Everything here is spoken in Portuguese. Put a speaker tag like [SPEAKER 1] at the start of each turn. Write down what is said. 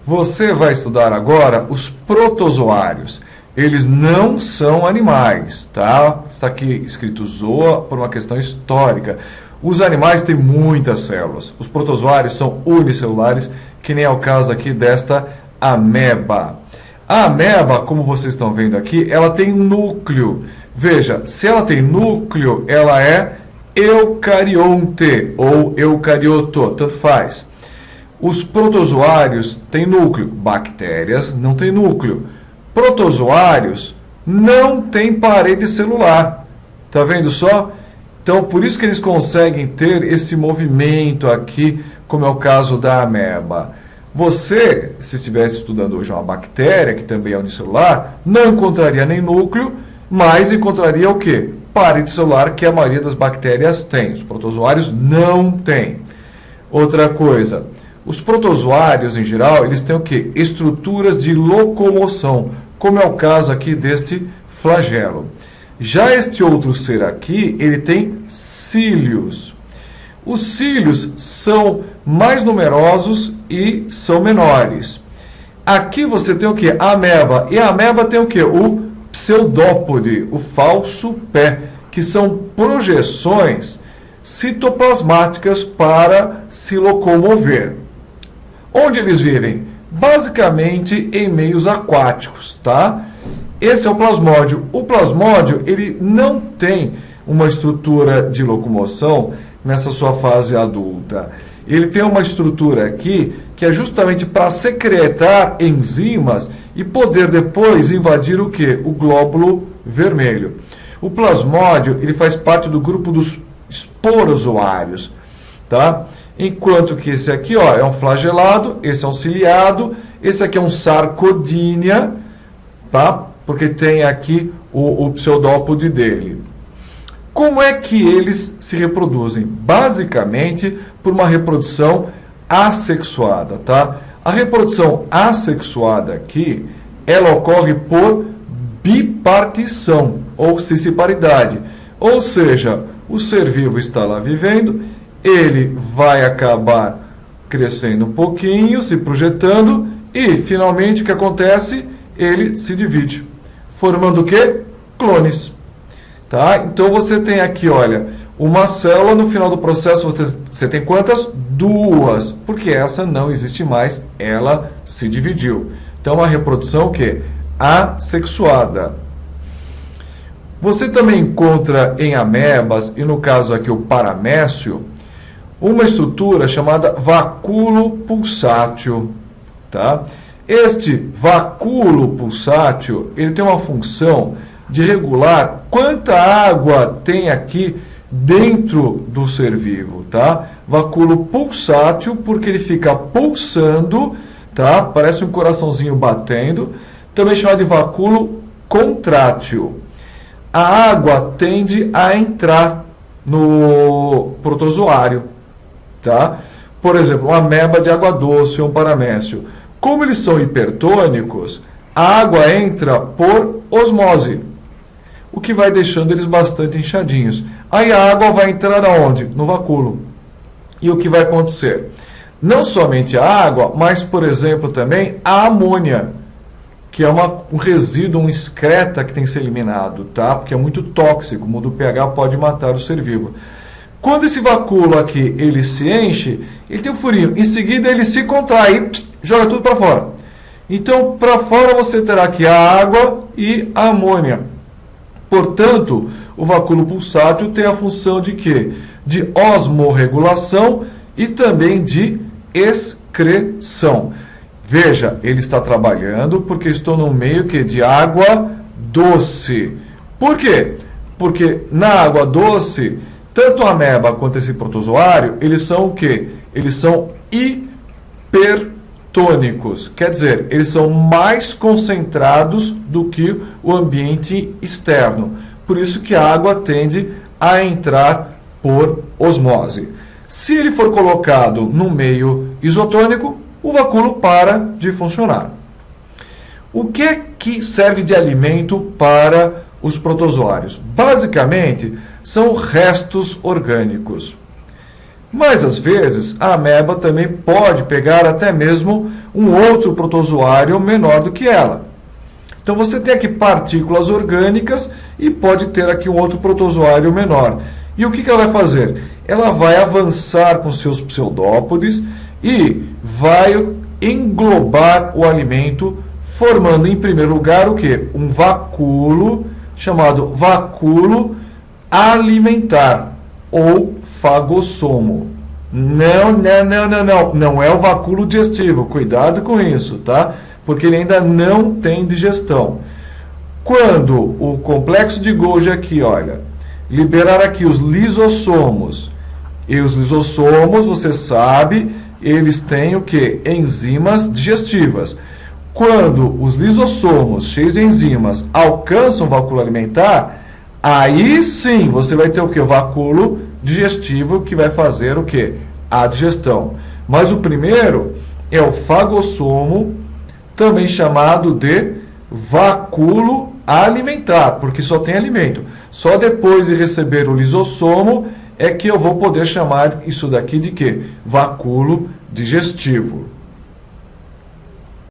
[SPEAKER 1] Você vai estudar agora os protozoários. Eles não são animais, tá? Está aqui escrito zoa por uma questão histórica. Os animais têm muitas células. Os protozoários são unicelulares, que nem é o caso aqui desta ameba. A ameba, como vocês estão vendo aqui, ela tem núcleo. Veja, se ela tem núcleo, ela é eucarionte ou eucarioto, tanto faz. Os protozoários têm núcleo, bactérias não têm núcleo. Protozoários não têm parede celular. Tá vendo só? Então, por isso que eles conseguem ter esse movimento aqui, como é o caso da ameba. Você, se estivesse estudando hoje uma bactéria, que também é unicelular, não encontraria nem núcleo, mas encontraria o quê? Parede celular, que a maioria das bactérias tem. Os protozoários não têm. Outra coisa, os protozoários, em geral, eles têm o quê? Estruturas de locomoção, como é o caso aqui deste flagelo. Já este outro ser aqui, ele tem cílios. Os cílios são mais numerosos e são menores. Aqui você tem o quê? A ameba. E a ameba tem o quê? O pseudópode, o falso pé, que são projeções citoplasmáticas para se locomover. Onde eles vivem? Basicamente em meios aquáticos, tá? Esse é o plasmódio. O plasmódio, ele não tem uma estrutura de locomoção nessa sua fase adulta. Ele tem uma estrutura aqui que é justamente para secretar enzimas e poder depois invadir o quê? O glóbulo vermelho. O plasmódio, ele faz parte do grupo dos esporozoários, tá? Enquanto que esse aqui, ó, é um flagelado, esse é um ciliado, esse aqui é um sarcodínia, tá? Porque tem aqui o pseudópode dele. Como é que eles se reproduzem? Basicamente por uma reprodução assexuada, tá? A reprodução assexuada aqui, ela ocorre por bipartição ou cisparidade. Ou seja, o ser vivo está lá vivendo, ele vai acabar crescendo um pouquinho, se projetando e finalmente o que acontece? Ele se divide, formando o quê? Clones. Tá? Então você tem aqui, olha, uma célula, no final do processo você tem quantas? Duas, porque essa não existe mais, ela se dividiu. Então uma reprodução que assexuada. Você também encontra em amebas, e no caso aqui o paramécio, uma estrutura chamada vacúolo pulsátil. Tá? Este vacúolo pulsátil, ele tem uma função de regular quanta água tem aqui dentro do ser vivo, tá? Vacúolo pulsátil, porque ele fica pulsando, tá? Parece um coraçãozinho batendo, também chamado de vacúolo contrátil. A água tende a entrar no protozoário, tá? Por exemplo, uma ameba de água doce ou um paramécio. Como eles são hipertônicos, a água entra por osmose, o que vai deixando eles bastante inchadinhos. Aí a água vai entrar aonde? No vacúolo. E o que vai acontecer? Não somente a água, mas, por exemplo, também a amônia, que é um resíduo, uma excreta que tem que ser eliminado, tá? Porque é muito tóxico, muda o pH, pode matar o ser vivo. Quando esse vacúolo aqui, ele se enche, ele tem um furinho. Em seguida, ele se contrai, joga tudo para fora. Então, para fora você terá aqui a água e a amônia. Portanto, o vacúolo pulsátil tem a função de quê? De osmorregulação e também de excreção. Veja, ele está trabalhando porque estou no meio que de água doce. Por quê? Porque na água doce, tanto a ameba quanto esse protozoário, eles são o quê? Eles são hipertônicos. Quer dizer, eles são mais concentrados do que o ambiente externo. Por isso que a água tende a entrar por osmose. Se ele for colocado no meio isotônico, o vacúolo para de funcionar. O que é que serve de alimento para os protozoários? Basicamente, são restos orgânicos. Mas, às vezes, a ameba também pode pegar até mesmo um outro protozoário menor do que ela. Então, você tem aqui partículas orgânicas e pode ter aqui um outro protozoário menor. E o que ela vai fazer? Ela vai avançar com seus pseudópodes e vai englobar o alimento, formando, em primeiro lugar, o quê? Um vacúolo, chamado vacúolo alimentar, ou fagossomo. Não é o vacúolo digestivo, cuidado com isso, tá? Porque ele ainda não tem digestão. Quando o complexo de Golgi aqui, olha, liberar aqui os lisossomos, e os lisossomos, você sabe, eles têm o quê? Enzimas digestivas. Quando os lisossomos, cheios de enzimas, alcançam o vacúolo alimentar, aí sim você vai ter o quê? O vacúolo digestivo, que vai fazer o quê? A digestão. Mas o primeiro é o fagossomo, também chamado de vacúolo alimentar, porque só tem alimento. Só depois de receber o lisossomo é que eu vou poder chamar isso daqui de quê? Vacúolo digestivo.